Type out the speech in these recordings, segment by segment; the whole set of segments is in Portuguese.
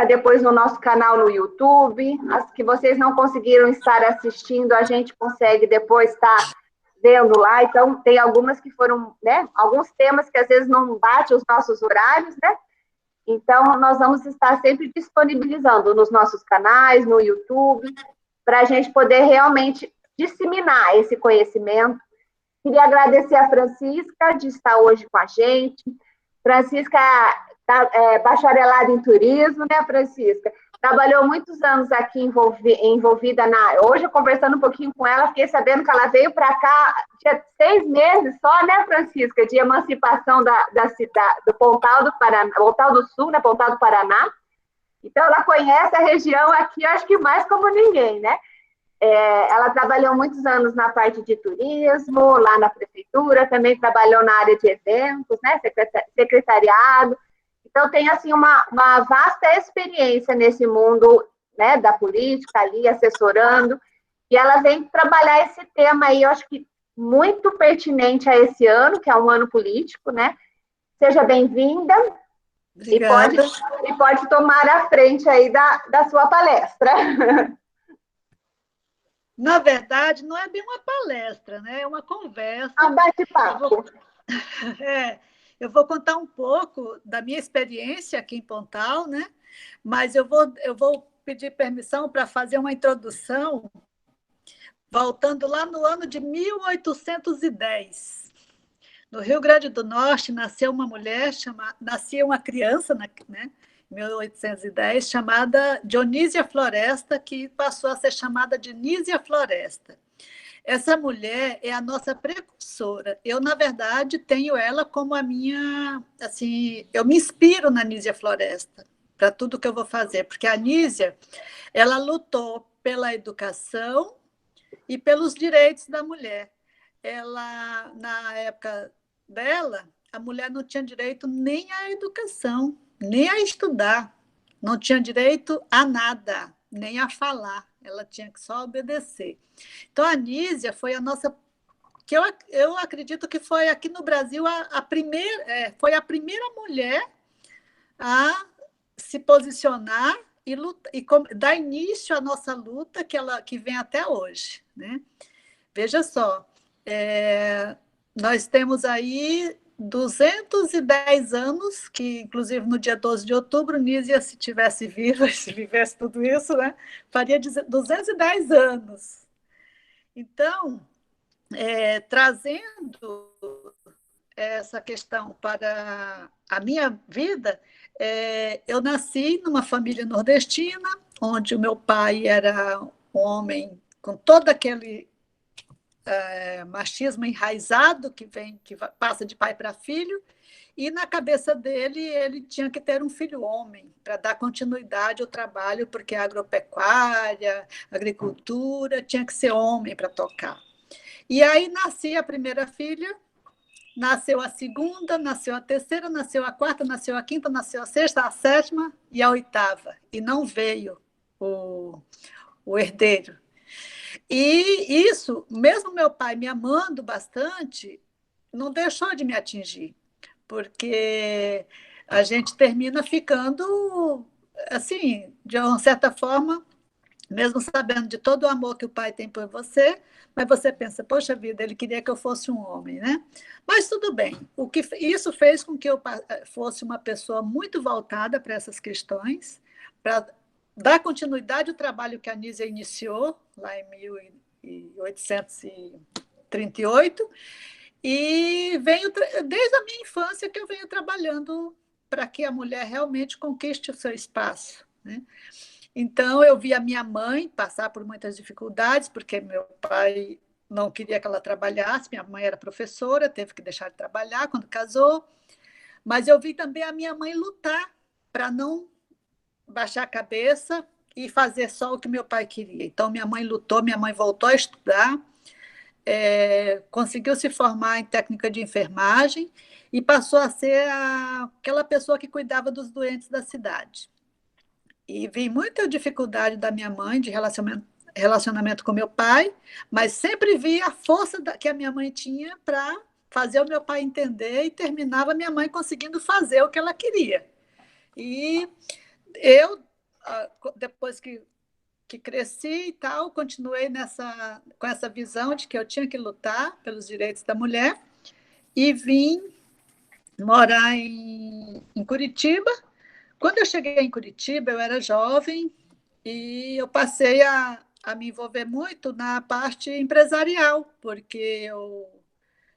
depois no nosso canal no YouTube. As que vocês não conseguiram estar assistindo, a gente consegue depois estar vendo lá. Então, tem algumas que foram, né? Alguns temas que às vezes não batem os nossos horários, né? Então, nós vamos estar sempre disponibilizando nos nossos canais, no YouTube, para a gente poder realmente disseminar esse conhecimento. Queria agradecer a Francisca de estar hoje com a gente. Francisca bacharelada em turismo, né, Francisca? Trabalhou muitos anos aqui envolvida na... Hoje, conversando um pouquinho com ela, fiquei sabendo que ela veio para cá, tinha 6 meses só, né, Francisca, de emancipação da cidade, do Pontal do Paraná, Pontal do Sul, né, Pontal do Paraná. Então, ela conhece a região aqui, acho que mais como ninguém, né? Ela trabalhou muitos anos na parte de turismo, lá na prefeitura, também trabalhou na área de eventos, né, secretariado. Então, tem, assim, uma vasta experiência nesse mundo, né, da política ali, assessorando, e ela vem trabalhar esse tema aí, eu acho que muito pertinente a esse ano, que é um ano político, né? Seja bem-vinda e pode tomar a frente aí da sua palestra. Na verdade, não é bem uma palestra, né? É uma conversa. Um bate-papo. Eu vou contar um pouco da minha experiência aqui em Pontal, né? Mas eu vou pedir permissão para fazer uma introdução voltando lá no ano de 1810. No Rio Grande do Norte nasceu uma criança, né? 1810, chamada Dionísia Floresta, que passou a ser chamada de Nísia Floresta. Essa mulher é a nossa precursora. Eu, na verdade, tenho ela como a minha... Assim, eu me inspiro na Nísia Floresta para tudo que eu vou fazer, porque a Nísia, ela lutou pela educação e pelos direitos da mulher. Ela, na época dela, a mulher não tinha direito nem à educação, nem a estudar, não tinha direito a nada, nem a falar, ela tinha que só obedecer. Então, a Nísia foi a nossa, que eu acredito que foi aqui no Brasil foi a primeira mulher a se posicionar e dar início à nossa luta que vem até hoje, né? Veja só, nós temos aí 210 anos, que inclusive no dia 12 de outubro, Nísia, se tivesse viva, se vivesse tudo isso, né, faria 210 anos. Então, trazendo essa questão para a minha vida, eu nasci numa família nordestina, onde o meu pai era um homem com todo aquele machismo enraizado que passa de pai para filho, e na cabeça dele ele tinha que ter um filho homem para dar continuidade ao trabalho, porque a agropecuária, a agricultura tinha que ser homem para tocar. E aí nascia a primeira filha, nasceu a segunda, nasceu a terceira, nasceu a quarta, nasceu a quinta, nasceu a sexta, a sétima e a oitava, e não veio o herdeiro. E isso, mesmo meu pai me amando bastante, não deixou de me atingir, porque a gente termina ficando, assim, de uma certa forma, mesmo sabendo de todo o amor que o pai tem por você, mas você pensa, poxa vida, ele queria que eu fosse um homem, né? Mas tudo bem, isso fez com que eu fosse uma pessoa muito voltada para essas questões, para dar continuidade ao trabalho que a Nísia iniciou, lá em 1838, e desde a minha infância que eu venho trabalhando para que a mulher realmente conquiste o seu espaço, né? Então, eu vi a minha mãe passar por muitas dificuldades, porque meu pai não queria que ela trabalhasse, minha mãe era professora, teve que deixar de trabalhar quando casou, mas eu vi também a minha mãe lutar para não baixar a cabeça e fazer só o que meu pai queria. Então, minha mãe lutou, minha mãe voltou a estudar, conseguiu se formar em técnica de enfermagem e passou a ser aquela pessoa que cuidava dos doentes da cidade. E vi muita dificuldade da minha mãe de relacionamento com meu pai, mas sempre vi a força que a minha mãe tinha para fazer o meu pai entender, e terminava minha mãe conseguindo fazer o que ela queria. E eu, depois que cresci e tal, continuei com essa visão de que eu tinha que lutar pelos direitos da mulher e vim morar em Curitiba. Quando eu cheguei em Curitiba, eu era jovem e eu passei a me envolver muito na parte empresarial, porque eu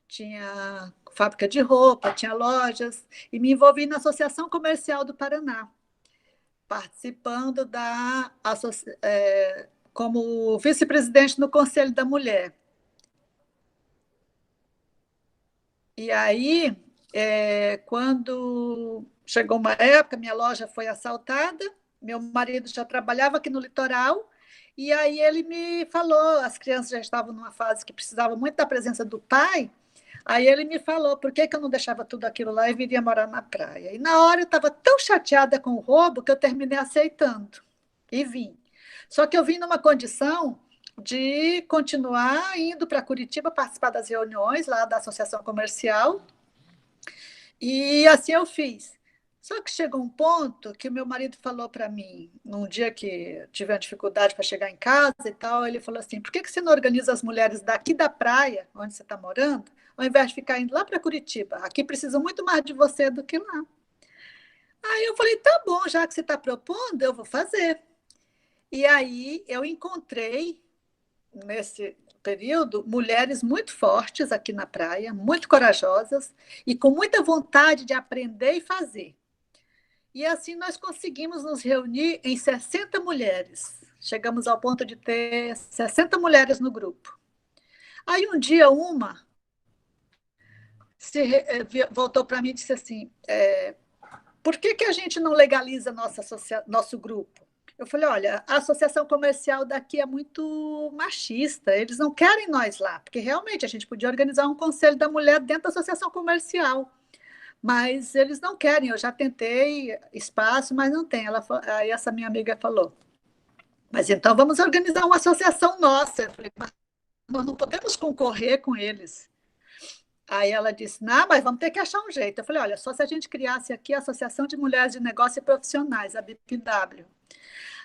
tinha fábrica de roupa, tinha lojas, e me envolvi na Associação Comercial do Paraná, participando como vice-presidente no Conselho da Mulher. E aí, quando chegou uma época, minha loja foi assaltada, meu marido já trabalhava aqui no litoral, e aí ele me falou, as crianças já estavam numa fase que precisavam muito da presença do pai, aí ele me falou por que eu não deixava tudo aquilo lá e viria morar na praia. E na hora eu estava tão chateada com o roubo que eu terminei aceitando e vim. Só que eu vim numa condição de continuar indo para Curitiba participar das reuniões lá da Associação Comercial, e assim eu fiz. Só que chegou um ponto que o meu marido falou para mim, num dia que tive uma dificuldade para chegar em casa e tal, ele falou assim: por que você não organiza as mulheres daqui da praia, onde você está morando, ao invés de ficar indo lá para Curitiba? Aqui precisam muito mais de você do que lá. Aí eu falei: tá bom, já que você está propondo, eu vou fazer. E aí eu encontrei, nesse período, mulheres muito fortes aqui na praia, muito corajosas e com muita vontade de aprender e fazer. E assim nós conseguimos nos reunir em 60 mulheres. Chegamos ao ponto de ter 60 mulheres no grupo. Aí um dia voltou para mim e disse assim: por que a gente não legaliza nosso grupo? Eu falei: olha, a associação comercial daqui é muito machista, eles não querem nós lá, porque realmente a gente podia organizar um conselho da mulher dentro da associação comercial, mas eles não querem. Eu já tentei espaço, mas não tem. Aí essa minha amiga falou: mas então vamos organizar uma associação nossa. Eu falei: mas nós não podemos concorrer com eles. Aí ela disse: não, mas vamos ter que achar um jeito. Eu falei: olha, só se a gente criasse aqui a Associação de Mulheres de Negócio e Profissionais, a BPW.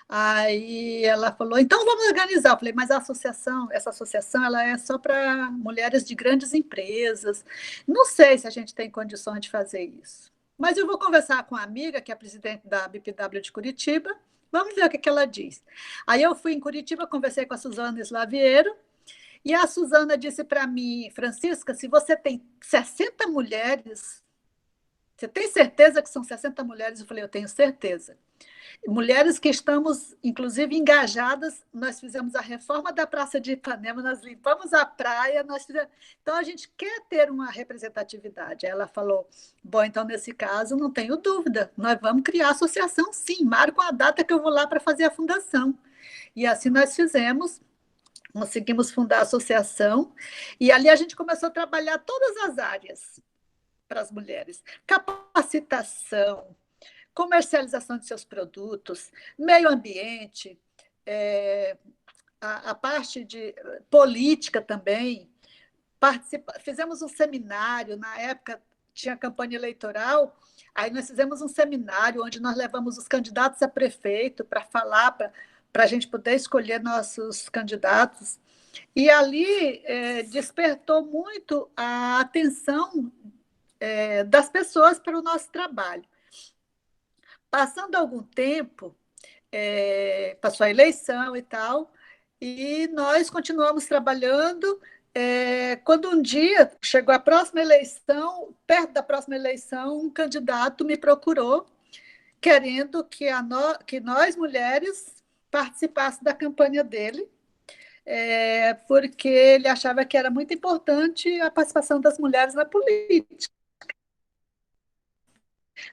Aí ela falou: então vamos organizar. Eu falei: mas essa associação ela é só para mulheres de grandes empresas. Não sei se a gente tem condições de fazer isso. Mas eu vou conversar com a amiga, que é a presidente da BPW de Curitiba. Vamos ver o que ela diz. Aí eu fui em Curitiba, conversei com a Suzana Slaviero, e a Suzana disse para mim: Francisca, se você tem 60 mulheres, você tem certeza que são 60 mulheres? Eu falei: eu tenho certeza. Mulheres que estamos, inclusive, engajadas. Nós fizemos a reforma da Praça de Ipanema, nós limpamos a praia, então a gente quer ter uma representatividade. Ela falou: bom, então nesse caso não tenho dúvida, nós vamos criar a associação, sim, marco a data que eu vou lá para fazer a fundação. E assim nós fizemos. Conseguimos fundar a associação e ali a gente começou a trabalhar todas as áreas para as mulheres: capacitação, comercialização de seus produtos, meio ambiente, a parte de política também. Fizemos um seminário, na época tinha campanha eleitoral, aí nós fizemos um seminário onde nós levamos os candidatos a prefeito para falar, para a gente poder escolher nossos candidatos. E ali despertou muito a atenção das pessoas para o nosso trabalho. Passando algum tempo, passou a eleição e tal, e nós continuamos trabalhando. Quando um dia chegou a próxima eleição, perto da próxima eleição, um candidato me procurou, querendo que nós, mulheres, participasse da campanha dele, porque ele achava que era muito importante a participação das mulheres na política.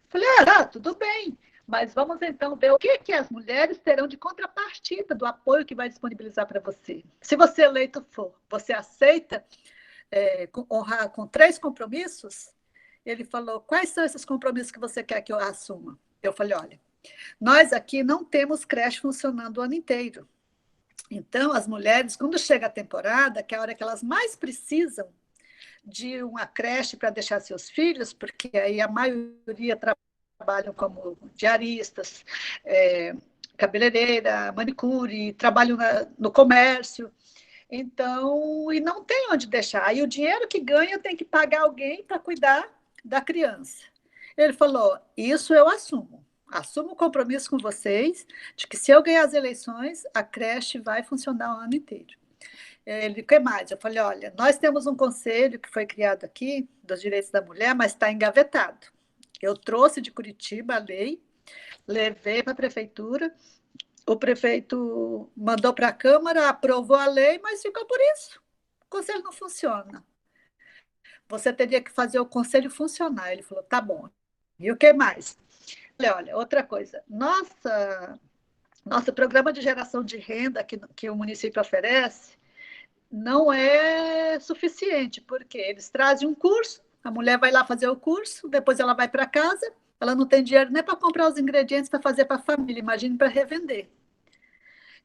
Falei: tudo bem, mas vamos então ver o que as mulheres terão de contrapartida do apoio que vai disponibilizar para você. Se você eleito for, você aceita honrar com 3 compromissos? Ele falou: quais são esses compromissos que você quer que eu assuma? Eu falei: olha, nós aqui não temos creche funcionando o ano inteiro. Então, as mulheres, quando chega a temporada, que é a hora que elas mais precisam de uma creche para deixar seus filhos, porque aí a maioria trabalham como diaristas, cabeleireira, manicure, trabalho no comércio. Então, e não tem onde deixar. E o dinheiro que ganha tem que pagar alguém para cuidar da criança. Ele falou: isso eu assumo. Assumo o compromisso com vocês de que se eu ganhar as eleições, a creche vai funcionar o ano inteiro. Ele, o que mais? Eu falei: olha, nós temos um conselho que foi criado aqui, dos direitos da mulher, mas está engavetado. Eu trouxe de Curitiba a lei, levei para a prefeitura, o prefeito mandou para a Câmara, aprovou a lei, mas ficou por isso. O conselho não funciona. Você teria que fazer o conselho funcionar. Ele falou: tá bom. E o que mais? Olha, outra coisa. Nosso programa de geração de renda que o município oferece não é suficiente, porque eles trazem um curso, a mulher vai lá fazer o curso, depois ela vai para casa, ela não tem dinheiro nem para comprar os ingredientes para fazer para a família, imagine para revender.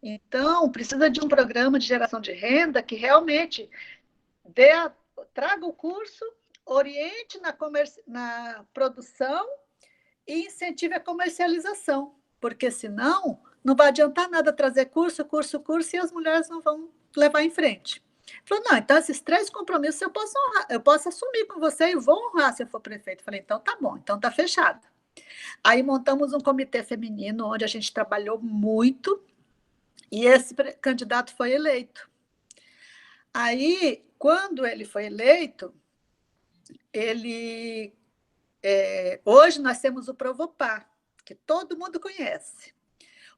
Então, precisa de um programa de geração de renda que realmente traga o curso, oriente na produção e incentive a comercialização, porque senão não vai adiantar nada trazer curso, e as mulheres não vão levar em frente. Falou: não, então esses 3 compromissos eu posso honrar, eu posso assumir com você e vou honrar se eu for prefeito. Falei: então tá bom, então tá fechado. Aí montamos um comitê feminino onde a gente trabalhou muito e esse candidato foi eleito. Aí, quando ele foi eleito, hoje nós temos o Provopar, que todo mundo conhece.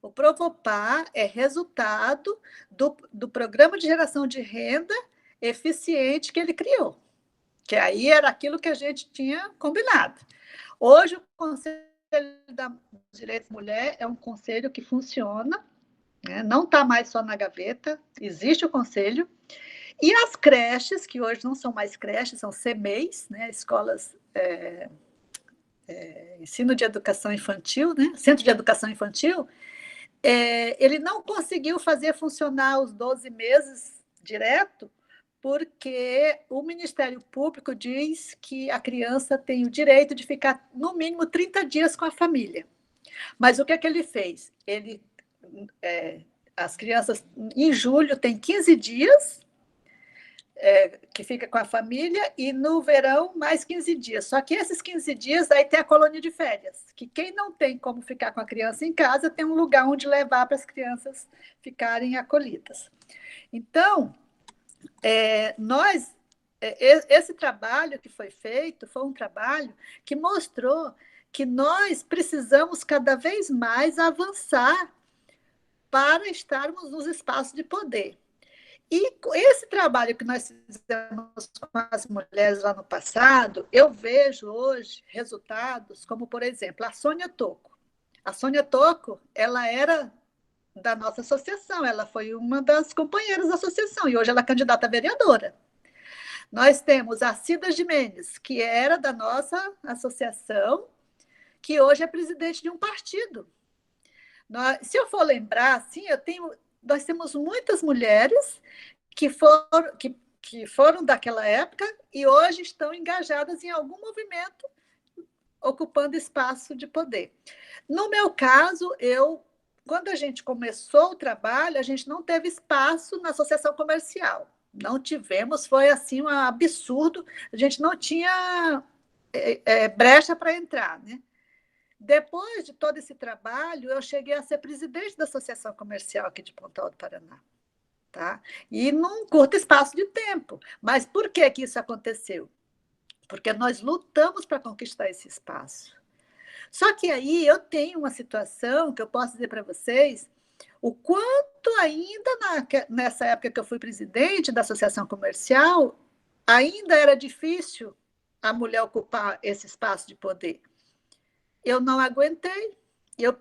O Provopar é resultado do programa de geração de renda eficiente que ele criou, que aí era aquilo que a gente tinha combinado. Hoje, o Conselho dos Direitos da Mulher é um conselho que funciona, né? Não está mais só na gaveta, existe o conselho. E as creches, que hoje não são mais creches, são CMEIs, né? Escolas, Ensino de Educação Infantil, né? Centro de Educação Infantil, ele não conseguiu fazer funcionar os 12 meses direto, porque o Ministério Público diz que a criança tem o direito de ficar, no mínimo, 30 dias com a família. Mas o que é que ele fez? As crianças, em julho, têm 15 dias, que fica com a família, e no verão, mais 15 dias. Só que esses 15 dias, aí tem a colônia de férias, que quem não tem como ficar com a criança em casa, tem um lugar onde levar para as crianças ficarem acolhidas. Então, esse trabalho que foi feito foi um trabalho que mostrou que nós precisamos cada vez mais avançar para estarmos nos espaços de poder. E esse trabalho que nós fizemos com as mulheres lá no passado, eu vejo hoje resultados como, por exemplo, a Sônia Tocco. A Sônia Tocco, ela era da nossa associação, ela foi uma das companheiras da associação, e hoje ela é candidata a vereadora. Nós temos a Cida Gimenez, que era da nossa associação, que hoje é presidente de um partido. Se eu for lembrar, assim, nós temos muitas mulheres que foram daquela época e hoje estão engajadas em algum movimento, ocupando espaço de poder. No meu caso, quando a gente começou o trabalho, a gente não teve espaço na associação comercial. Não tivemos, foi assim um absurdo, a gente não tinha brecha para entrar, né? Depois de todo esse trabalho, eu cheguei a ser presidente da Associação Comercial aqui de Pontal do Paraná. Tá? E num curto espaço de tempo. Mas por que isso aconteceu? Porque nós lutamos para conquistar esse espaço. Só que aí eu tenho uma situação que eu posso dizer para vocês o quanto ainda nessa época que eu fui presidente da Associação Comercial, ainda era difícil a mulher ocupar esse espaço de poder. Eu não aguentei, eu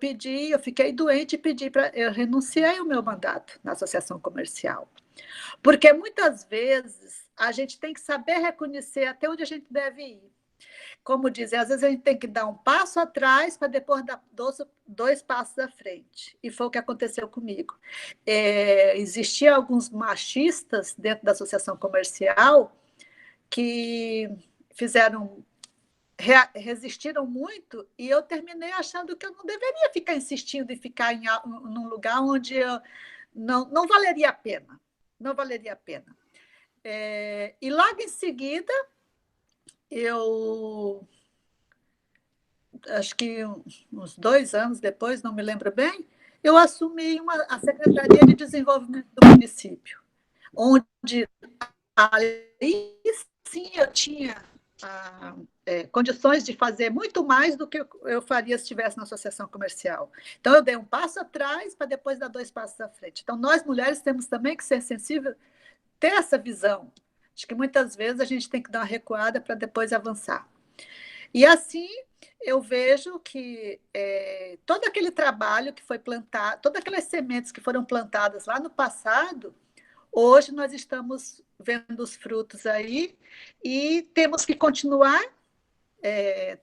fiquei doente e eu renunciei ao meu mandato na associação comercial. Porque muitas vezes a gente tem que saber reconhecer até onde a gente deve ir. Como dizem, às vezes a gente tem que dar um passo atrás para depois dar 2 passos à frente. E foi o que aconteceu comigo. Existiam alguns machistas dentro da associação comercial que fizeram resistiram muito e eu terminei achando que eu não deveria ficar insistindo em ficar num lugar onde eu não valeria a pena. Não valeria a pena. E logo em seguida, eu acho que uns 2 anos depois, não me lembro bem, eu assumi a Secretaria de Desenvolvimento do município, onde aí sim eu tinha condições de fazer muito mais do que eu faria se estivesse na associação comercial. Então, eu dei um passo atrás para depois dar 2 passos à frente. Então, nós mulheres temos também que ser sensíveis, ter essa visão. Acho que muitas vezes a gente tem que dar uma recuada para depois avançar. E assim eu vejo que todo aquele trabalho que foi plantado, todas aquelas sementes que foram plantadas lá no passado, hoje nós estamos vendo os frutos aí e temos que continuar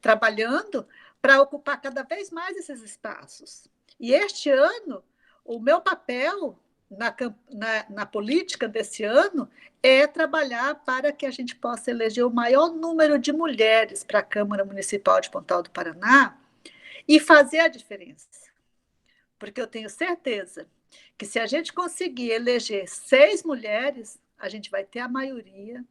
trabalhando para ocupar cada vez mais esses espaços. E este ano, o meu papel na política desse ano é trabalhar para que a gente possa eleger o maior número de mulheres para a Câmara Municipal de Pontal do Paraná e fazer a diferença. Porque eu tenho certeza que se a gente conseguir eleger 6 mulheres, a gente vai ter a maioria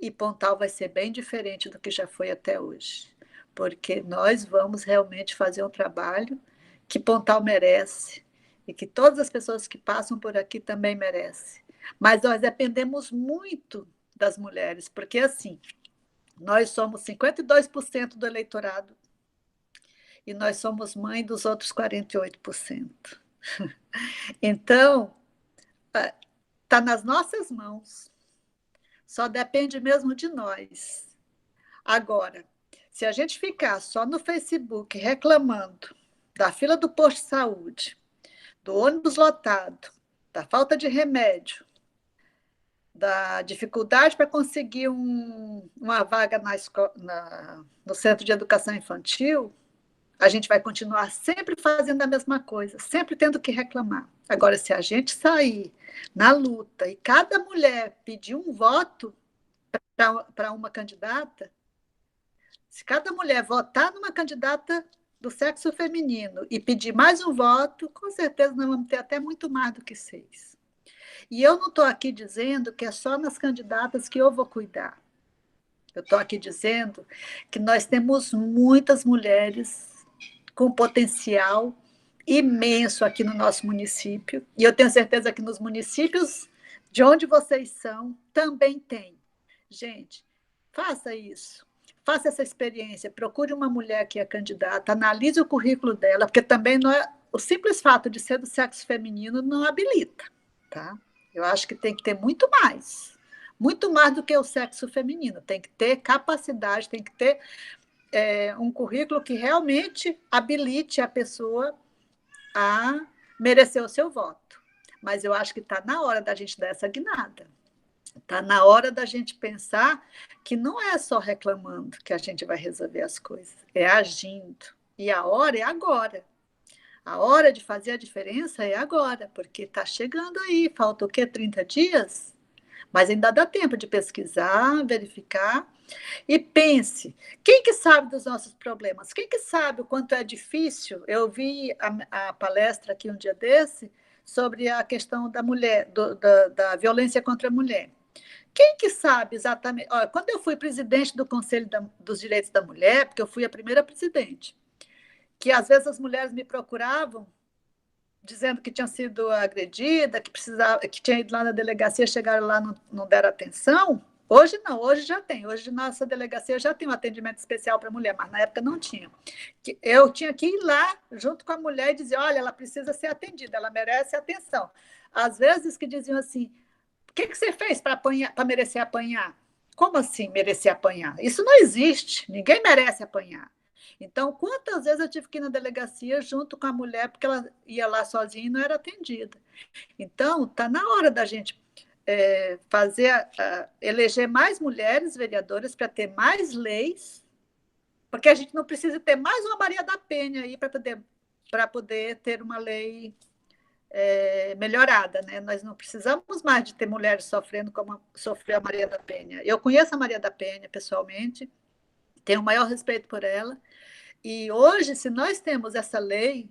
e Pontal vai ser bem diferente do que já foi até hoje. Porque nós vamos realmente fazer um trabalho que Pontal merece e que todas as pessoas que passam por aqui também merecem. Mas nós dependemos muito das mulheres, porque assim, nós somos 52% do eleitorado e nós somos mãe dos outros 48%. Então, está nas nossas mãos. Só depende mesmo de nós. Agora, se a gente ficar só no Facebook reclamando da fila do posto de saúde, do ônibus lotado, da falta de remédio, da dificuldade para conseguir uma vaga no centro de educação infantil, a gente vai continuar sempre fazendo a mesma coisa, sempre tendo que reclamar. Agora, se a gente sair na luta e cada mulher pedir um voto para uma candidata, se cada mulher votar numa candidata do sexo feminino e pedir mais um voto, com certeza nós vamos ter até muito mais do que 6. E eu não estou aqui dizendo que é só nas candidatas que eu vou cuidar. Eu estou aqui dizendo que nós temos muitas mulheres com potencial imenso aqui no nosso município, e eu tenho certeza que nos municípios de onde vocês são também tem. Gente, faça isso. Faça essa experiência, procure uma mulher que é candidata, analise o currículo dela, porque também não é, o simples fato de ser do sexo feminino não habilita, tá? Eu acho que tem que ter muito mais do que o sexo feminino, tem que ter capacidade, tem que ter um currículo que realmente habilite a pessoa a merecer o seu voto. Mas eu acho que está na hora da gente dar essa guinada. Está na hora da gente pensar que não é só reclamando que a gente vai resolver as coisas, é agindo. E a hora é agora. A hora de fazer a diferença é agora, porque está chegando aí, falta o quê? 30 dias? Mas ainda dá tempo de pesquisar, verificar. E pense, quem que sabe dos nossos problemas? Quem que sabe o quanto é difícil? Eu vi a palestra aqui um dia desse sobre a questão da mulher, da violência contra a mulher. Quem que sabe exatamente? Olha, quando eu fui presidente do Conselho dos Direitos da Mulher, porque eu fui a primeira presidente, que às vezes as mulheres me procuravam dizendo que tinha sido agredida, que precisava, que tinha ido lá na delegacia, chegaram lá, não deram atenção. Hoje não, hoje já tem. Hoje nossa delegacia já tem um atendimento especial para mulher, mas na época não tinha. Eu tinha que ir lá junto com a mulher e dizer, olha, ela precisa ser atendida, ela merece atenção. Às vezes que diziam assim, o que você fez para merecer apanhar? Como assim merecer apanhar? Isso não existe, ninguém merece apanhar. Então, quantas vezes eu tive que ir na delegacia junto com a mulher, porque ela ia lá sozinha e não era atendida. Então, está na hora da gente eleger mais mulheres vereadoras para ter mais leis, porque a gente não precisa ter mais uma Maria da Penha aí para poder ter uma lei melhorada, né? Nós não precisamos mais de ter mulheres sofrendo como sofreu a Maria da Penha. Eu conheço a Maria da Penha pessoalmente, tenho o maior respeito por ela. E hoje, se nós temos essa lei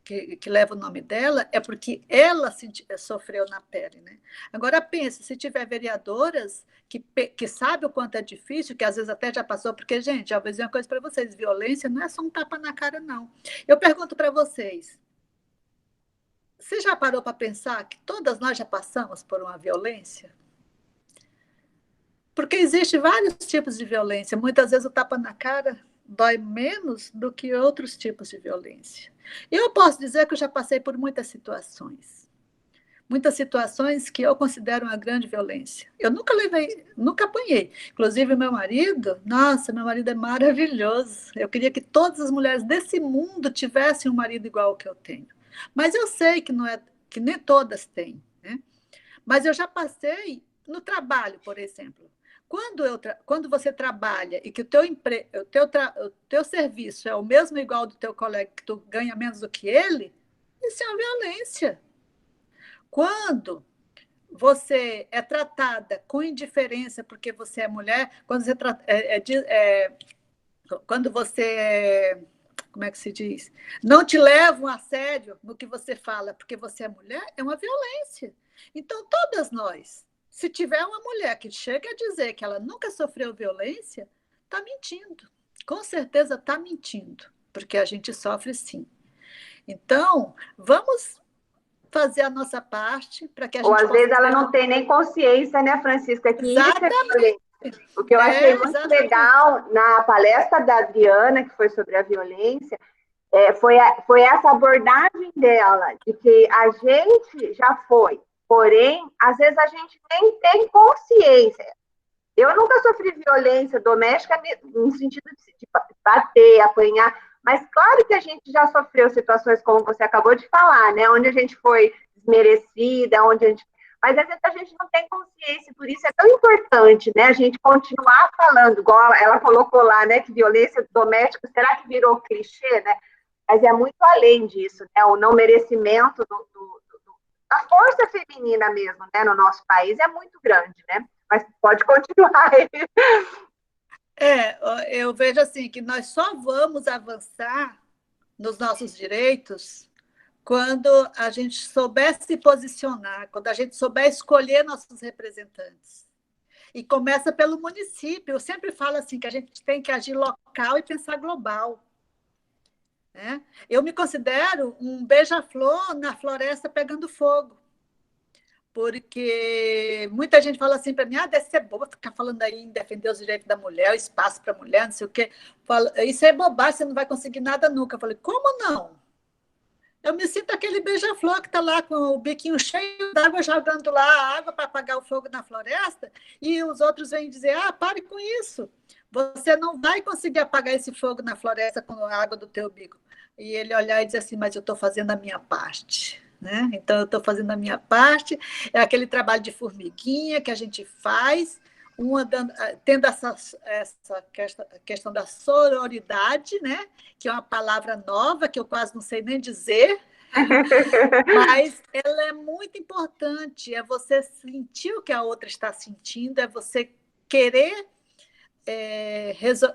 que leva o nome dela, é porque ela sofreu na pele, né? Agora, pense, se tiver vereadoras que sabem o quanto é difícil, que às vezes até já passou, porque, gente, já vou dizer uma coisa para vocês, violência não é só um tapa na cara, não. Eu pergunto para vocês, você já parou para pensar que todas nós já passamos por uma violência? Porque existem vários tipos de violência. Muitas vezes o tapa na cara dói menos do que outros tipos de violência. Eu posso dizer que eu já passei por muitas situações que eu considero uma grande violência. Eu nunca apanhei. Inclusive, meu marido é maravilhoso. Eu queria que todas as mulheres desse mundo tivessem um marido igual ao que eu tenho. Mas eu sei que nem todas têm, né? Mas eu já passei no trabalho, por exemplo. Quando você trabalha e que o teu serviço é o mesmo igual do teu colega, que tu ganha menos do que ele, isso é uma violência. Quando você é tratada com indiferença porque você é mulher, quando você, como é que se diz? Não te levam a sério no que você fala porque você é mulher, é uma violência. Então, todas nós, se tiver uma mulher que chega a dizer que ela nunca sofreu violência, está mentindo. Com certeza está mentindo, porque a gente sofre sim. Então, vamos fazer a nossa parte para que a Ou gente às possa... vezes ela não tem nem consciência, né, Francisca, que isso é violência. O que eu achei muito legal na palestra da Adriana, que foi sobre a violência, foi essa abordagem dela, de que a gente já foi, porém, às vezes a gente nem tem consciência. Eu nunca sofri violência doméstica no sentido de bater, apanhar, mas claro que a gente já sofreu situações como você acabou de falar, né? Onde a gente foi desmerecida, onde a gente... Mas às vezes a gente não tem consciência, por isso é tão importante, né? A gente continuar falando, igual ela colocou lá, né? Que violência doméstica, será que virou clichê, né? Mas é muito além disso, né? O não merecimento da força feminina mesmo, né? No nosso país é muito grande, né? Mas pode continuar aí. Eu vejo assim que nós só vamos avançar nos nossos direitos quando a gente souber se posicionar, quando a gente souber escolher nossos representantes. E começa pelo município. Eu sempre falo assim que a gente tem que agir local e pensar global, né? Eu me considero um beija-flor na floresta pegando fogo. Porque muita gente fala assim para mim, deve ser boba ficar falando aí em defender os direitos da mulher, o espaço para a mulher, não sei o quê. Isso é bobagem, você não vai conseguir nada nunca. Eu falei, como não? Eu me sinto aquele beija-flor que está lá com o biquinho cheio d'água, jogando lá a água para apagar o fogo na floresta, e os outros vêm dizer, pare com isso. Você não vai conseguir apagar esse fogo na floresta com a água do teu bico. E ele olhar e dizer assim, mas eu estou fazendo a minha parte. Né? Então, eu estou fazendo a minha parte, é aquele trabalho de formiguinha que a gente faz, tendo essa questão da sororidade, né? Que é uma palavra nova, que eu quase não sei nem dizer, mas ela é muito importante, é você sentir o que a outra está sentindo, é você querer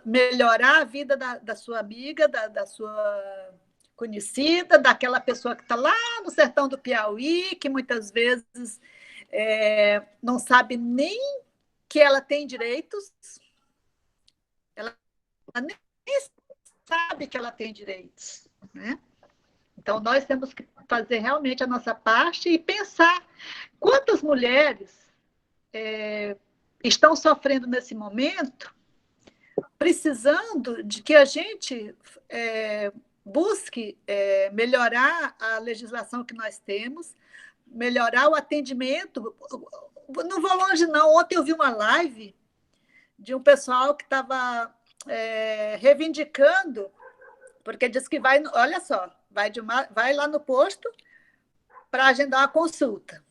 melhorar a vida da sua amiga, da sua conhecida, daquela pessoa que está lá no sertão do Piauí, que muitas vezes não sabe nem que ela tem direitos, ela nem sabe que ela tem direitos, né? Então, nós temos que fazer realmente a nossa parte e pensar quantas mulheres estão sofrendo nesse momento, precisando de que a gente busque melhorar a legislação que nós temos, melhorar o atendimento. Não vou longe, não. Ontem eu vi uma live de um pessoal que estava reivindicando, porque diz que vai, olha só, vai lá no posto para agendar uma consulta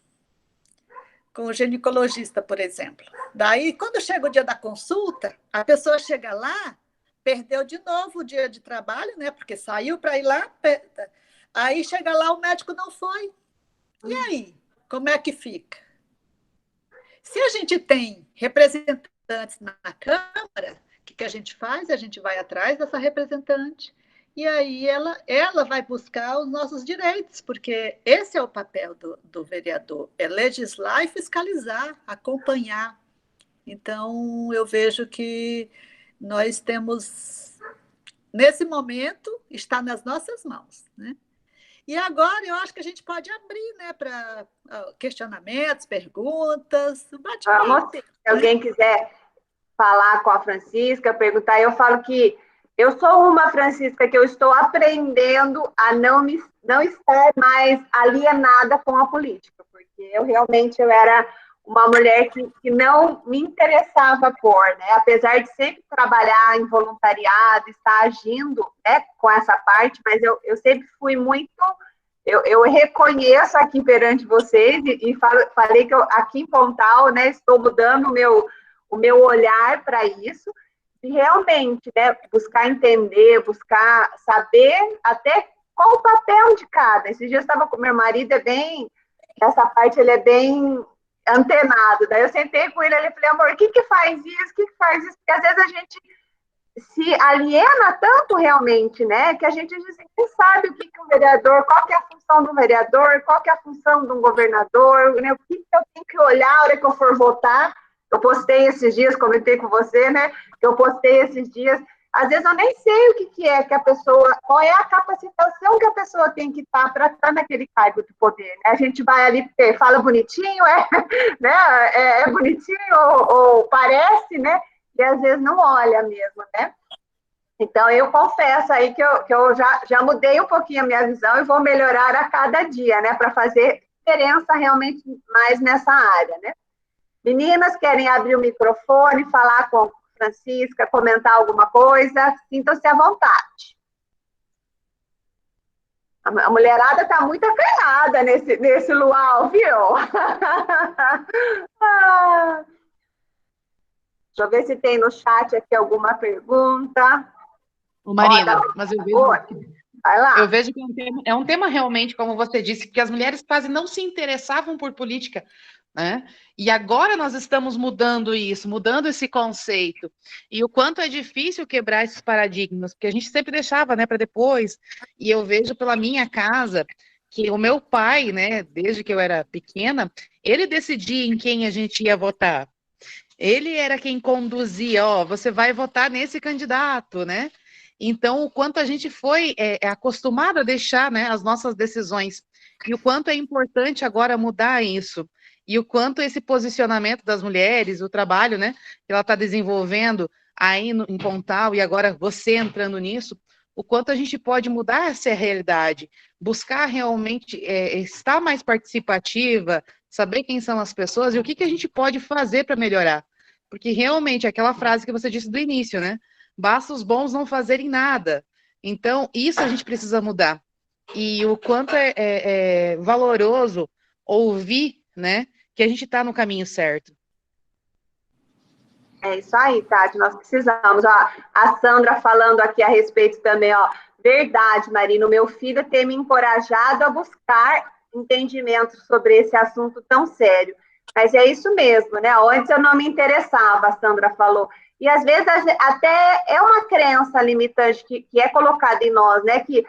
com o ginecologista, por exemplo. Daí, quando chega o dia da consulta, a pessoa chega lá, perdeu de novo o dia de trabalho, né? Porque saiu para ir lá, aí chega lá, o médico não foi. E aí, como é que fica? Se a gente tem representantes na Câmara que a gente faz? A gente vai atrás dessa representante e aí ela vai buscar os nossos direitos, porque esse é o papel do vereador, é legislar e fiscalizar, acompanhar. Então, eu vejo que nós temos, nesse momento, está nas nossas mãos, né? E agora eu acho que a gente pode abrir, né, para questionamentos, perguntas, Vamos, bate-papo, se né? alguém quiser falar com a Francisca, perguntar, eu falo que eu sou uma Francisca que eu estou aprendendo a não estar mais alienada com a política, porque eu era uma mulher que não me interessava por, né? Apesar de sempre trabalhar em voluntariado, estar agindo, né, com essa parte, mas eu sempre fui muito. Eu reconheço aqui perante vocês falei que eu, aqui em Pontal, né, estou mudando o meu olhar para isso, e realmente, né, buscar entender, buscar saber até qual o papel de cada. Esses dias eu estava com meu marido, nessa parte ele é bem antenado, daí eu sentei com ele e falei, amor, o que faz isso, o que faz isso? Porque às vezes a gente se aliena tanto realmente, né, que a gente nem sabe o que o vereador, qual que é a função do vereador, qual que é a função de um governador, né, o que eu tenho que olhar na hora que eu for votar. Eu postei esses dias, comentei com você, né, que eu postei esses dias, às vezes eu nem sei o que é que a pessoa, qual é a capacitação que a pessoa tem que estar para estar naquele cargo de poder, né? A gente vai ali, porque fala bonitinho, né, é bonitinho ou parece, né, e às vezes não olha mesmo, né? Então, eu confesso aí que eu já mudei um pouquinho a minha visão e vou melhorar a cada dia, né, para fazer diferença realmente mais nessa área, né? Meninas, querem abrir o microfone, falar com a Francisca, comentar alguma coisa? Sintam-se à vontade. A mulherada está muito acanhada nesse luau, viu? Deixa eu ver se tem no chat aqui alguma pergunta. Ô, Marina, mas vai lá. Eu vejo que é um tema realmente, como você disse, que as mulheres quase não se interessavam por política, né? E agora nós estamos mudando isso, mudando esse conceito. E o quanto é difícil quebrar esses paradigmas, porque a gente sempre deixava, né, para depois. E eu vejo pela minha casa que o meu pai, né, desde que eu era pequena, ele decidia em quem a gente ia votar. Ele era quem conduzia, ó, você vai votar nesse candidato, né? Então, o quanto a gente foi acostumado a deixar, né, as nossas decisões, e o quanto é importante agora mudar isso, e o quanto esse posicionamento das mulheres, o trabalho, né, que ela está desenvolvendo aí em Pontal, e agora você entrando nisso, o quanto a gente pode mudar essa realidade, buscar realmente estar mais participativa, saber quem são as pessoas e o que a gente pode fazer para melhorar. Porque realmente, aquela frase que você disse do início, né? Basta os bons não fazerem nada. Então, isso a gente precisa mudar. E o quanto é valoroso ouvir, né? Que a gente está no caminho certo. É isso aí, Tati, nós precisamos. Ó, a Sandra falando aqui a respeito também, ó. Verdade, Marina, o meu filho tem me encorajado a buscar entendimento sobre esse assunto tão sério. Mas é isso mesmo, né? Antes eu não me interessava, a Sandra falou. E às vezes até é uma crença limitante que é colocada em nós, né? Que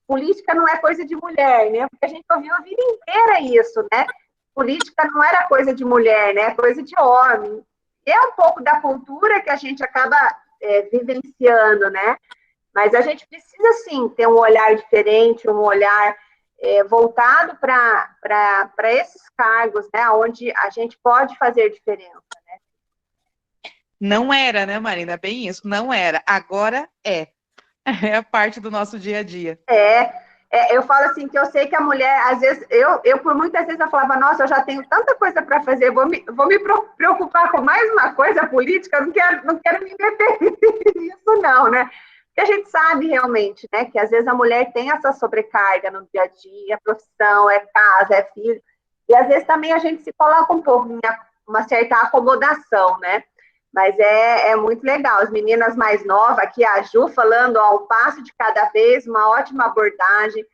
política não é coisa de mulher, né? Porque a gente ouviu a vida inteira isso, né? Política não era coisa de mulher, né? É coisa de homem. É um pouco da cultura que a gente acaba vivenciando, né? Mas a gente precisa, sim, ter um olhar diferente, um olhar voltado para esses cargos, né? Onde a gente pode fazer diferença, né? Não era, né, Marina? Bem isso, não era. Agora é. É a parte do nosso dia a dia. Eu falo assim, que eu sei que a mulher, às vezes, por muitas vezes eu falava, nossa, eu já tenho tanta coisa para fazer, vou me preocupar com mais uma coisa política, eu não quero me meter nisso não, né? Porque a gente sabe realmente, né, que às vezes a mulher tem essa sobrecarga no dia a dia, profissão, é casa, é filho, e às vezes também a gente se coloca um pouco em uma certa acomodação, né? Mas é muito legal. As meninas mais novas, aqui a Ju falando ao passo de cada vez, uma ótima abordagem.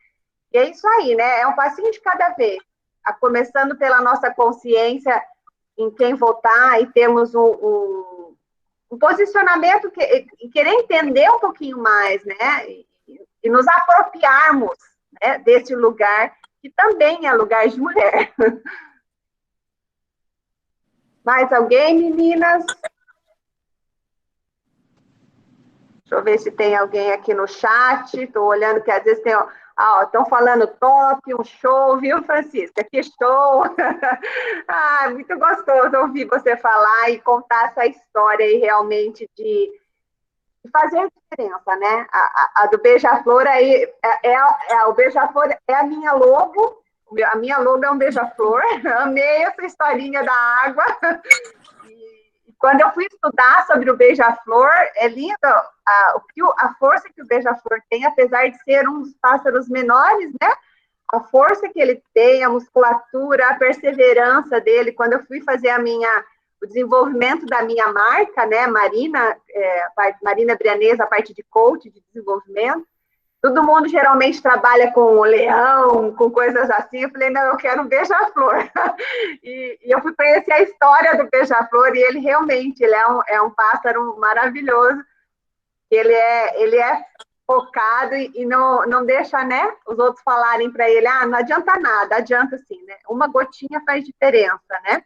E é isso aí, né? É um passinho de cada vez. Começando pela nossa consciência em quem votar e temos um posicionamento e querer entender um pouquinho mais, né? E nos apropriarmos, né, desse lugar, que também é lugar de mulher. Mais alguém, meninas? Deixa eu ver se tem alguém aqui no chat. Estou olhando que às vezes tem... estão falando top, um show, viu, Francisca? Que show! Muito gostoso ouvir você falar e contar essa história aí realmente de fazer diferença, né? A do Beija-Flor aí, o Beija-Flor é a minha logo, a minha logo é um Beija-Flor. Amei essa historinha da água. E quando eu fui estudar sobre o Beija-Flor, é lindo a força que o Beija-Flor tem, apesar de ser um dos pássaros menores, né? A força que ele tem, a musculatura, a perseverança dele. Quando eu fui fazer o desenvolvimento da minha marca, né, Marina Brianesa, a parte de coach, de desenvolvimento, todo mundo geralmente trabalha com o leão, com coisas assim. Eu falei, não, eu quero um beija-flor. E eu fui conhecer a história do beija-flor, e ele realmente é um pássaro maravilhoso. Ele é focado e não deixa, né, os outros falarem para ele, não adianta nada, adianta sim, né? Uma gotinha faz diferença, né?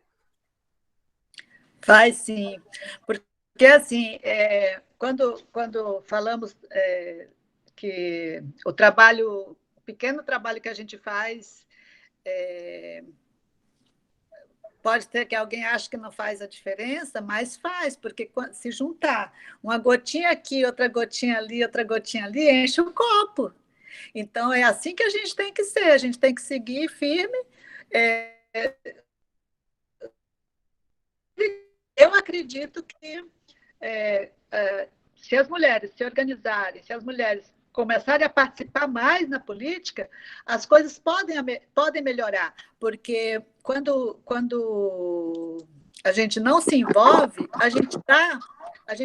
Faz sim, porque assim, quando falamos que o pequeno trabalho que a gente faz, pode ser que alguém ache que não faz a diferença, mas faz, porque se juntar uma gotinha aqui, outra gotinha ali, enche o copo. Então, é assim que a gente tem que ser, a gente tem que seguir firme. Eu acredito que se as mulheres se organizarem, se as mulheres começarem a participar mais na política, as coisas podem melhorar, porque quando a gente não se envolve, a gente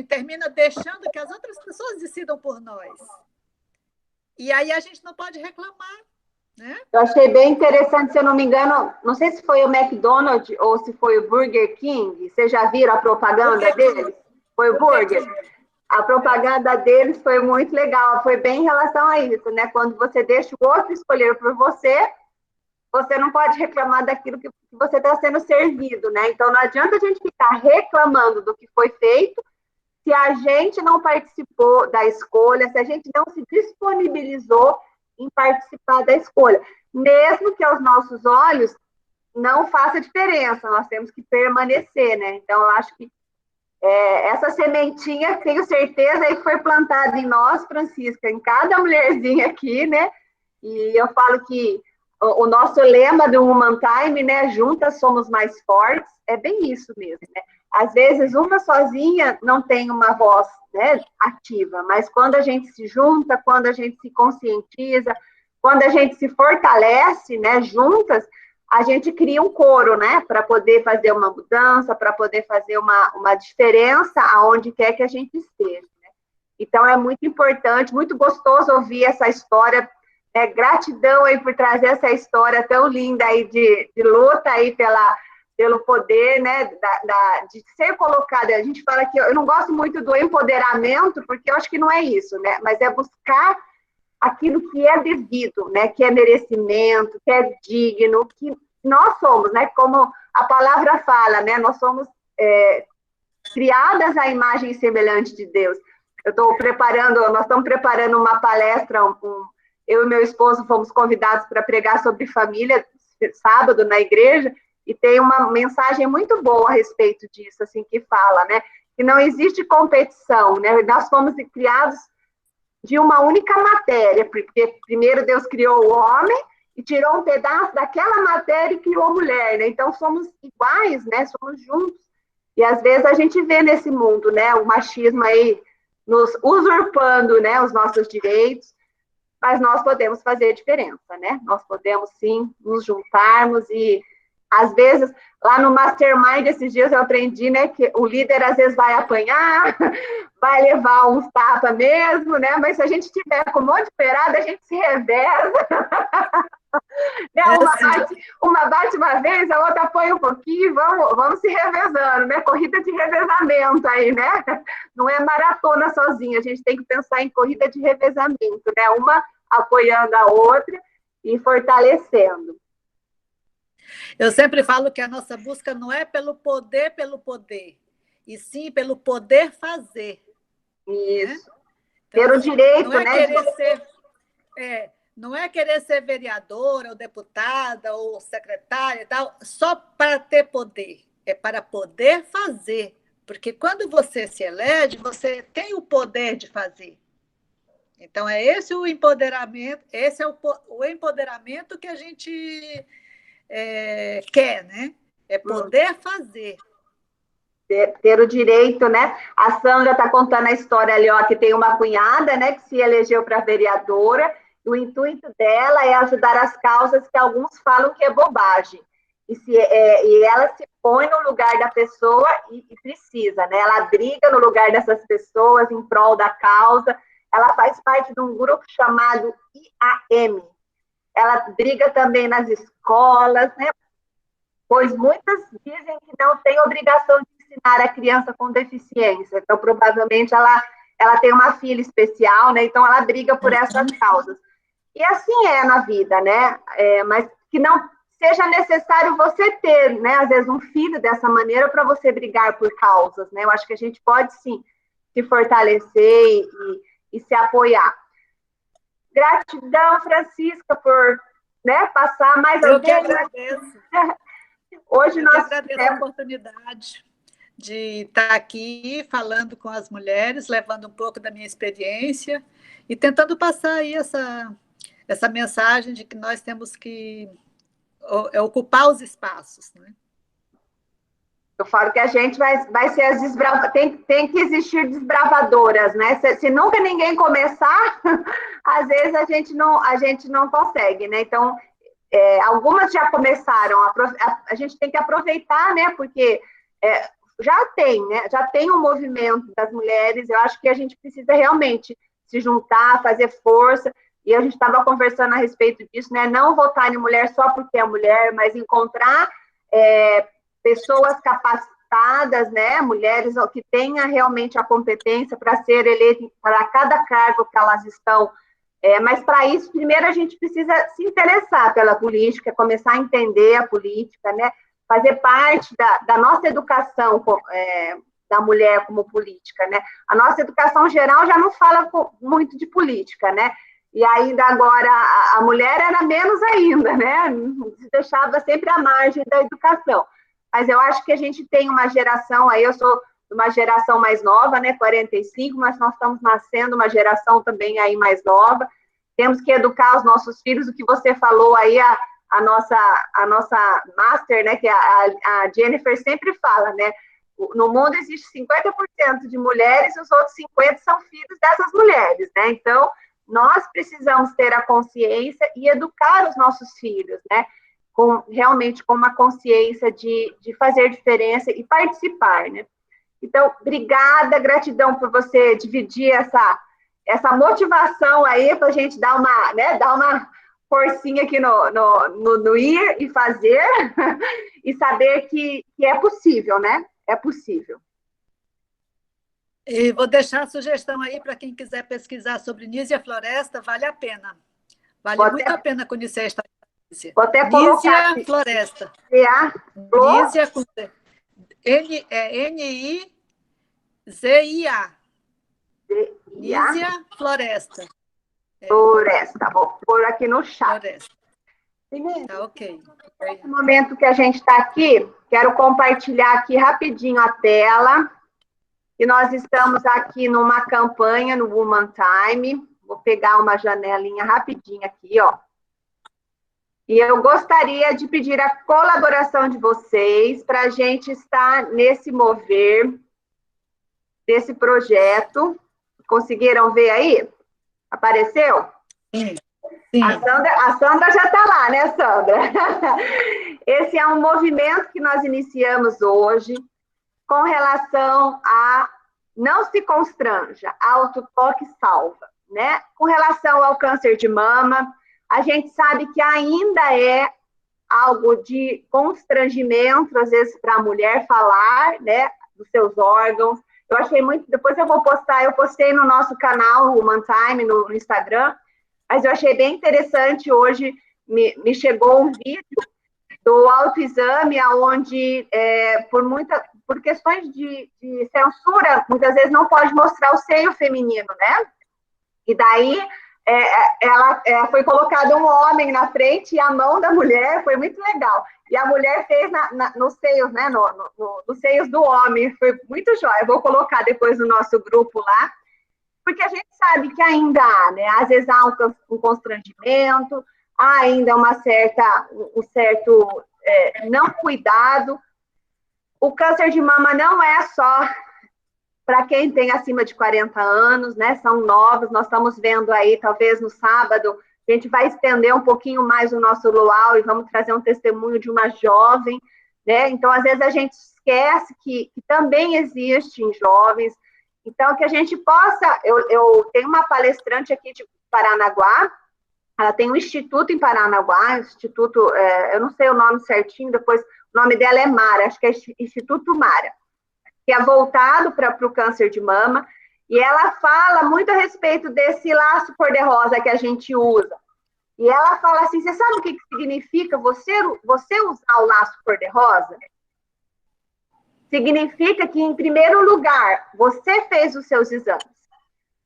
termina deixando que as outras pessoas decidam por nós. E aí a gente não pode reclamar, né? Eu achei bem interessante, se eu não me engano, não sei se foi o McDonald's ou se foi o Burger King. Vocês já viram a propaganda deles? Foi o Burger. A propaganda deles foi muito legal, foi bem em relação a isso, né? Quando você deixa o outro escolher por você, você não pode reclamar daquilo que você está sendo servido, né? Então, não adianta a gente ficar reclamando do que foi feito se a gente não participou da escolha, se a gente não se disponibilizou em participar da escolha. Mesmo que aos nossos olhos não faça diferença, nós temos que permanecer, né? Então, eu acho que essa sementinha, tenho certeza, aí foi plantada em nós, Francisca, em cada mulherzinha aqui, né? E eu falo que o nosso lema do Woman Time, né? Juntas somos mais fortes, é bem isso mesmo, né? Às vezes, uma sozinha não tem uma voz, né, ativa, mas quando a gente se junta, quando a gente se conscientiza, quando a gente se fortalece, né, juntas, a gente cria um coro, né, para poder fazer uma mudança, para poder fazer uma diferença aonde quer que a gente esteja, né? Então, é muito importante, muito gostoso ouvir essa história, gratidão aí por trazer essa história tão linda aí de luta aí pelo poder, né, de ser colocada. A gente fala que eu não gosto muito do empoderamento, porque eu acho que não é isso, né, mas é buscar aquilo que é devido, né, que é merecimento, que é digno, que nós somos, né, como a palavra fala, né, nós somos criadas à imagem e semelhança de Deus. Nós estamos preparando uma palestra, eu e meu esposo fomos convidados para pregar sobre família, sábado, na igreja, e tem uma mensagem muito boa a respeito disso, assim, que fala, né, que não existe competição, né, nós fomos criados de uma única matéria, porque primeiro Deus criou o homem e tirou um pedaço daquela matéria e criou a mulher, né? Então somos iguais, né? Somos juntos. E às vezes a gente vê nesse mundo, né, o machismo aí nos usurpando, né, os nossos direitos, mas nós podemos fazer a diferença, né? Nós podemos sim nos juntarmos e Às vezes, lá no Mastermind, esses dias eu aprendi, né, que o líder às vezes vai apanhar, vai levar uns tapas mesmo, né, mas se a gente tiver com um monte de perada, a gente se reveza, né, uma bate uma vez, a outra apoia um pouquinho, vamos se revezando, né, corrida de revezamento aí, né, não é maratona sozinha, a gente tem que pensar em corrida de revezamento, né, uma apoiando a outra e fortalecendo. Eu sempre falo que a nossa busca não é pelo poder, e sim pelo poder fazer. Isso. Né? Então, ter o direito, não é né? Não é querer ser vereadora, ou deputada, ou secretária e tal, só para ter poder. É para poder fazer. Porque quando você se elege, você tem o poder de fazer. Então, é esse o empoderamento, esse é o empoderamento que a gente quer, né? É poder fazer. Ter o direito, né? A Sandra está contando a história ali, ó, que tem uma cunhada, né, que se elegeu para vereadora, e o intuito dela é ajudar as causas que alguns falam que é bobagem. E ela se põe no lugar da pessoa e precisa, né? Ela briga no lugar dessas pessoas em prol da causa. Ela faz parte de um grupo chamado IAM. Ela briga também nas escolas, né? Pois muitas dizem que não tem obrigação de ensinar a criança com deficiência. Então, provavelmente, ela tem uma filha especial, né? Então, ela briga por essas causas. E assim é na vida, né? Mas que não seja necessário você ter, né? Às vezes, um filho dessa maneira para você brigar por causas, né? Eu acho que a gente pode, sim, se fortalecer e se apoiar. Gratidão, Francisca, por, né, passar mais alguém. Eu que agradeço. Hoje nós agradeço a oportunidade de estar aqui falando com as mulheres, levando um pouco da minha experiência e tentando passar aí essa mensagem de que nós temos que ocupar os espaços, né? Eu falo que a gente vai ser as desbravadoras, tem que existir desbravadoras, né? Se nunca ninguém começar, às vezes a gente não consegue, né? Então, algumas já começaram, a gente tem que aproveitar, né? Porque já tem um movimento das mulheres, eu acho que a gente precisa realmente se juntar, fazer força, e a gente estava conversando a respeito disso, né? Não votar em mulher só porque é mulher, mas encontrar pessoas capacitadas, né? Mulheres que tenham realmente a competência para ser eleitas para cada cargo que elas estão. Mas, para isso, primeiro a gente precisa se interessar pela política, começar a entender a política, né? Fazer parte da nossa educação da mulher como política, né? A nossa educação geral já não fala muito de política, né? E ainda agora a mulher era menos ainda, né? Se deixava sempre à margem da educação. Mas eu acho que a gente tem uma geração, aí eu sou uma geração mais nova, né, 45, mas nós estamos nascendo uma geração também aí mais nova. Temos que educar os nossos filhos, o que você falou aí, a nossa master, né, que a Jennifer sempre fala, né, no mundo existe 50% de mulheres e os outros 50% são filhos dessas mulheres, né, então nós precisamos ter a consciência e educar os nossos filhos, né, realmente com uma consciência de fazer diferença e participar, né. Então, obrigada, gratidão por você dividir essa motivação aí para a gente dar uma forcinha aqui no ir e fazer e saber que é possível, né? É possível. E vou deixar a sugestão aí para quem quiser pesquisar sobre Nízia Floresta, vale a pena. Vale muito a pena conhecer esta Nízia. Vou até colocar Nízia Floresta. Nízia com N-I-Z-I-A. Nízia Floresta. Floresta, vou pôr aqui no chat. Floresta. Tá ok. No momento que a gente está aqui, quero compartilhar aqui rapidinho a tela. E nós estamos aqui numa campanha no Woman Time. Vou pegar uma janelinha rapidinho aqui, ó. E eu gostaria de pedir a colaboração de vocês para a gente estar nesse mover desse projeto. Conseguiram ver aí? Apareceu? Sim. A Sandra já está lá, né, Sandra? Esse é um movimento que nós iniciamos hoje com relação a não se constranja, autotoque salva, né? Com relação ao câncer de mama, a gente sabe que ainda é algo de constrangimento, às vezes, para a mulher falar, né, dos seus órgãos. Eu achei muito, depois eu vou postar, eu postei no nosso canal, o Woman Time, no Instagram, mas eu achei bem interessante, hoje me chegou um vídeo do autoexame, onde, por questões de censura, muitas vezes não pode mostrar o seio feminino, né? E daí, foi colocado um homem na frente e a mão da mulher, foi muito legal. E a mulher fez nos seios, né? Nos seios do homem, foi muito jóia. Eu vou colocar depois no nosso grupo lá, porque a gente sabe que ainda há, né? Às vezes há um constrangimento, há ainda um certo não cuidado. O câncer de mama não é só para quem tem acima de 40 anos, né? São novos, nós estamos vendo aí, talvez no sábado, a gente vai estender um pouquinho mais o nosso luau e vamos trazer um testemunho de uma jovem, né? Então, às vezes, a gente esquece que também existe em jovens. Então, que a gente possa... Eu tenho uma palestrante aqui de Paranaguá, ela tem um instituto em Paranaguá, instituto, eu não sei o nome certinho, depois o nome dela é Mara, acho que é Instituto Mara, que é voltado para o câncer de mama, e ela fala muito a respeito desse laço cor-de-rosa que a gente usa. E ela fala assim, você sabe o que significa você usar o laço cor-de-rosa? Significa que, em primeiro lugar, você fez os seus exames.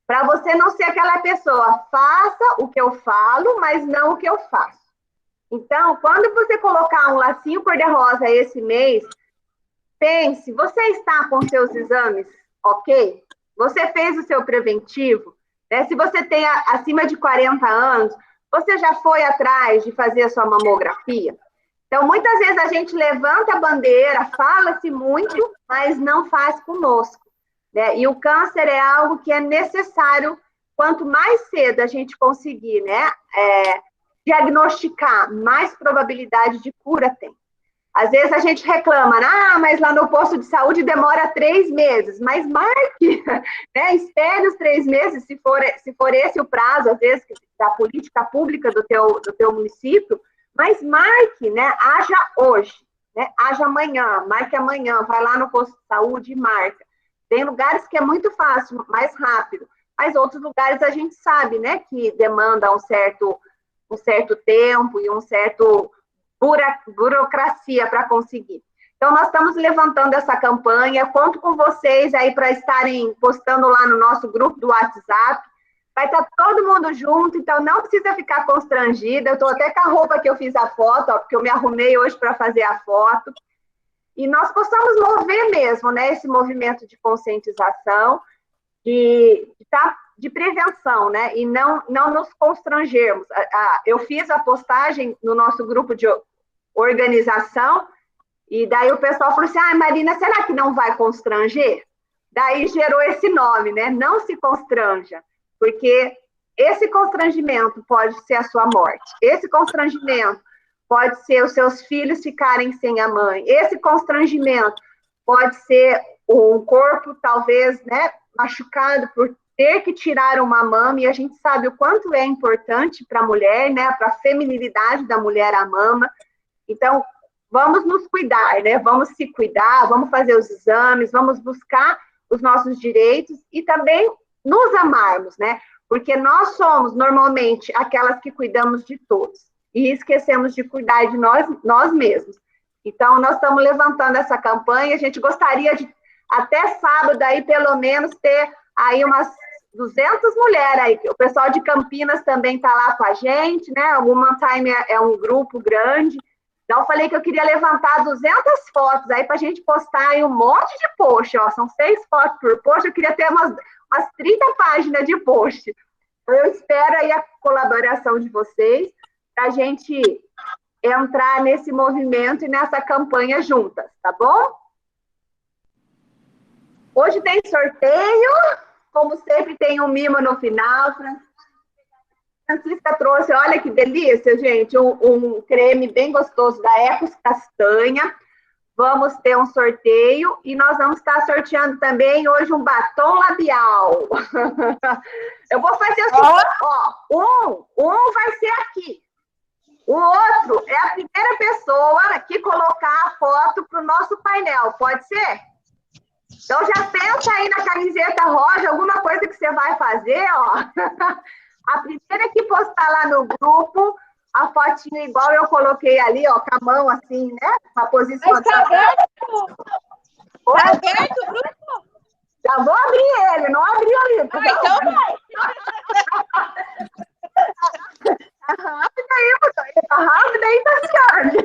Para você não ser aquela pessoa, faça o que eu falo, mas não o que eu faço. Então, quando você colocar um lacinho cor-de-rosa esse mês, pense, você está com seus exames, ok? Você fez o seu preventivo? Né? Se você tem acima de 40 anos, você já foi atrás de fazer a sua mamografia? Então, muitas vezes a gente levanta a bandeira, fala-se muito, mas não faz conosco. Né? E o câncer é algo que é necessário, quanto mais cedo a gente conseguir, né, diagnosticar, mais probabilidade de cura tem. Às vezes a gente reclama, mas lá no posto de saúde demora 3 meses, mas marque, né? Espere os 3 meses, se for esse o prazo, às vezes, da política pública do teu município, mas marque, né? Haja hoje, né? Haja amanhã, marque amanhã, vai lá no posto de saúde e marca. Tem lugares que é muito fácil, mais rápido, mas outros lugares a gente sabe, né, que demanda um certo tempo e um certo burocracia para conseguir. Então, nós estamos levantando essa campanha, conto com vocês aí para estarem postando lá no nosso grupo do WhatsApp, vai estar todo mundo junto, então não precisa ficar constrangida, eu estou até com a roupa que eu fiz a foto, porque eu me arrumei hoje para fazer a foto, e nós possamos mover mesmo, né, esse movimento de conscientização, de prevenção, né, e não nos constrangermos. Eu fiz a postagem no nosso grupo de organização, e daí o pessoal falou assim, Marina, será que não vai constranger? Daí gerou esse nome, né, não se constranja, porque esse constrangimento pode ser a sua morte, esse constrangimento pode ser os seus filhos ficarem sem a mãe. Esse constrangimento pode ser um corpo, talvez, né, machucado por ter que tirar uma mama, e a gente sabe o quanto é importante para a mulher, né, para a feminilidade da mulher a mama. Então, vamos nos cuidar, né, vamos se cuidar, vamos fazer os exames, vamos buscar os nossos direitos e também nos amarmos, né, porque nós somos, normalmente, aquelas que cuidamos de todos. E esquecemos de cuidar de nós mesmos. Então, nós estamos levantando essa campanha, a gente gostaria de, até sábado, aí, pelo menos, ter aí umas 200 mulheres aí. O pessoal de Campinas também está lá com a gente, né? O Woman Time é um grupo grande. Então, eu falei que eu queria levantar 200 fotos aí para a gente postar aí um monte de post, ó. São 6 fotos por post, eu queria ter umas 30 páginas de post. Eu espero aí a colaboração de vocês, para a gente entrar nesse movimento e nessa campanha juntas, tá bom? Hoje tem sorteio, como sempre tem um mimo no final. Francisca trouxe, olha que delícia, gente, um creme bem gostoso da Ecos Castanha. Vamos ter um sorteio e nós vamos estar sorteando também hoje um batom labial. Eu vou fazer o seguinte, ó, um vai ser aqui. O outro é a primeira pessoa que colocar a foto para o nosso painel, pode ser? Então já pensa aí na camiseta rosa, alguma coisa que você vai fazer, ó. A primeira que postar lá no grupo, a fotinha igual eu coloquei ali, ó, com a mão assim, né? Para posicionar. Mas tá aberto? Tá aberto o grupo? Já vou abrir ele, não abri ali. Então vai. Tá rápido aí, Tatiane.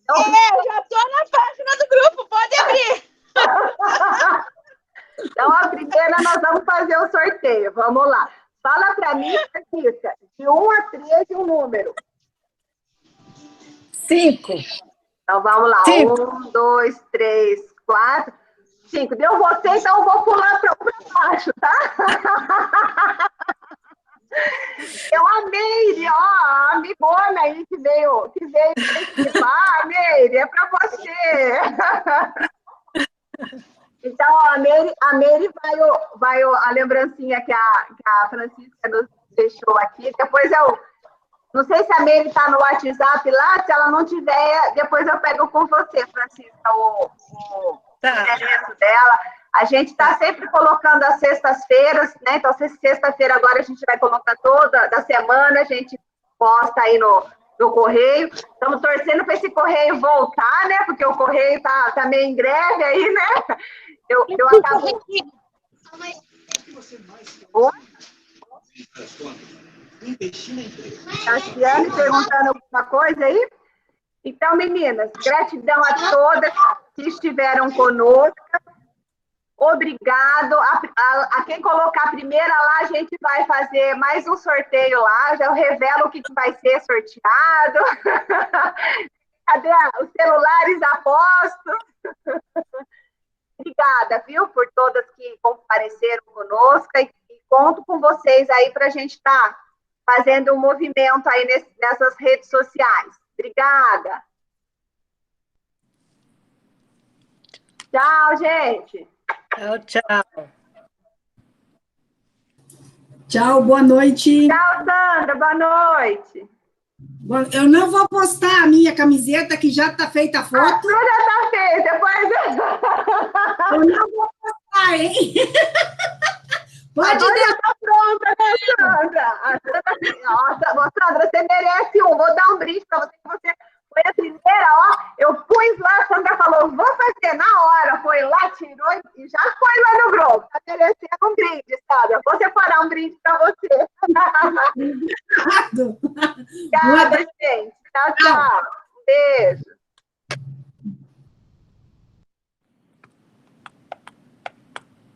Então... eu já tô na página do grupo, pode abrir. Então, a primeira nós vamos fazer o sorteio. Vamos lá. Fala para mim, Francisca, de 1 a 13 um número. 5. Então, vamos lá. 5. 1, 2, 3, 4, 5. Deu você, então eu vou pular para baixo, tá? Eu amei, ó, a amigona aí que veio participar, Meire, é para você. Então, a Meire vai a lembrancinha que a Francisca nos deixou aqui. Depois não sei se a Meire está no WhatsApp lá, se ela não tiver, depois eu pego com você, Francisca, o endereço dela. A gente está sempre colocando as sextas-feiras, né? Então, sexta-feira agora a gente vai colocar toda da semana, a gente posta aí no correio. Estamos torcendo para esse correio voltar, né? Porque o correio tá meio em greve aí, né? Eu acabo... Cassiane perguntando alguma coisa aí? Então, meninas, gratidão a todas que estiveram conosco. Obrigado. A quem colocar a primeira lá, a gente vai fazer mais um sorteio lá. Já eu revelo o que vai ser sorteado. Cadê os celulares apostos? Obrigada, viu, por todas que compareceram conosco e conto com vocês aí para a gente estar fazendo um movimento aí nessas redes sociais. Obrigada. Tchau, gente. Tchau. Tchau, boa noite. Tchau, Sandra, boa noite. Eu não vou postar a minha camiseta, que já está feita a foto. A sua já está feita, depois... Eu não vou postar, hein? Pode agora já está pronta, né, Sandra? Sandra, você merece um. Vou dar um brinde para você, que você foi a primeira, ó. Eu pus lá, a Sandra falou, vou fazer na hora. Foi lá, tirou e já foi lá no grupo. Está merecendo um brinde, Sandra. Vou separar um brinde para você. Obrigado. Obrigada,